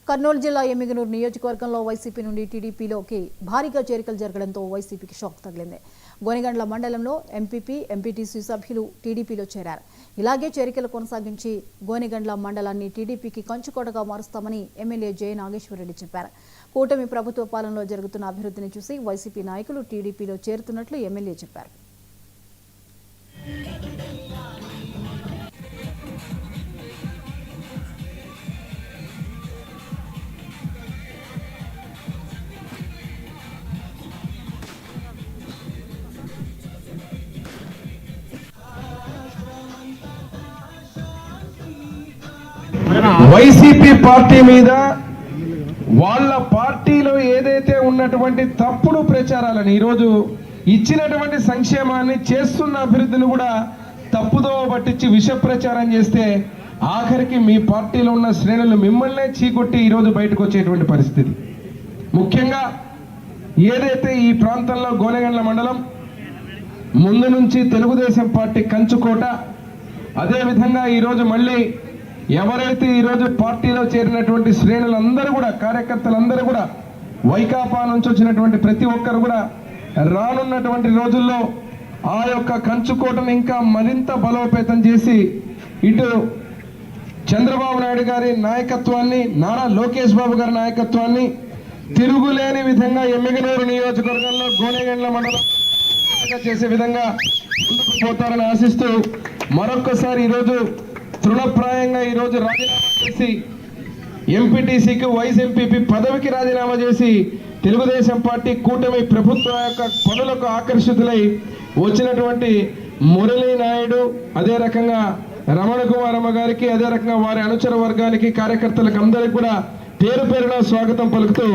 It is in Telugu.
కర్నూలు జిల్లా ఎమ్మిగనూరు నియోజకవర్గంలో వైసీపీ నుండి టీడీపీలోకి భారీగా చేరికలు జరగడంతో వైసీపీకి షాక్ తగిలింది. గోనెగండ్ల మండలంలో ఎంపీపీ, ఎంపీటీసీ సభ్యులు టీడీపీలో చేరారు. ఇలాగే చేరికలు కొనసాగించి గోనెగండ్ల మండలాన్ని టీడీపీకి కంచుకోటగా మారుస్తామని ఎమ్మెల్యే జె నాగేశ్వరరెడ్డి చెప్పారు. కూటమి ప్రభుత్వ పాలనలో జరుగుతున్న అభివృద్ధిని చూసి వైసీపీ నాయకులు టీడీపీలో చేరుతున్నట్లు ఎమ్మెల్యే చెప్పారు. వైసీపీ పార్టీ మీద వాళ్ళ పార్టీలో ఏదైతే ఉన్నటువంటి తప్పుడు ప్రచారాలను ఈరోజు ఇచ్చినటువంటి సంక్షేమాన్ని చేస్తున్న అభివృద్ధిని కూడా తప్పుదో పట్టించి విష ప్రచారం చేస్తే ఆఖరికి మీ పార్టీలో ఉన్న శ్రేణులు మిమ్మల్నే చీకొట్టి ఈరోజు బయటకు వచ్చేటువంటి పరిస్థితి. ముఖ్యంగా ఏదైతే ఈ ప్రాంతంలో గోనెగండ్ల మండలం ముందు నుంచి తెలుగుదేశం పార్టీ కంచుకోట, అదేవిధంగా ఈరోజు మళ్ళీ ఎవరైతే ఈరోజు పార్టీలో చేరినటువంటి శ్రేణులందరూ కూడా, కార్యకర్తలందరూ కూడా, వైకాపా నుంచి వచ్చినటువంటి ప్రతి ఒక్కరు కూడా రానున్నటువంటి రోజుల్లో ఆ యొక్క కంచుకోటను ఇంకా మరింత బలోపేతం చేసి ఇటు చంద్రబాబు నాయుడు గారి నాయకత్వాన్ని, నారా లోకేష్ బాబు గారి నాయకత్వాన్ని తిరుగులేని విధంగా ఎమ్మిగనూరు నియోజకవర్గంలో గోనెగండ్ల మండలం చేసే విధంగా ముందుకు పోతారని ఆశిస్తూ మరొక్కసారి ఈరోజు తృణప్రాయంగా ఈరోజు రాజీనామా చేసి ఎంపీటీసీకి, వైస్ ఎంపీపీ పదవికి రాజీనామా చేసి తెలుగుదేశం పార్టీ కూటమి ప్రభుత్వం యొక్క పనులకు ఆకర్షితులై వచ్చినటువంటి మురళీ నాయుడు, అదే రకంగా రమణ కుమారమ్మ గారికి, అదే రకంగా వారి అనుచర వర్గానికి, కార్యకర్తలకు అందరికీ కూడా పేరు పేరున స్వాగతం పలుకుతూ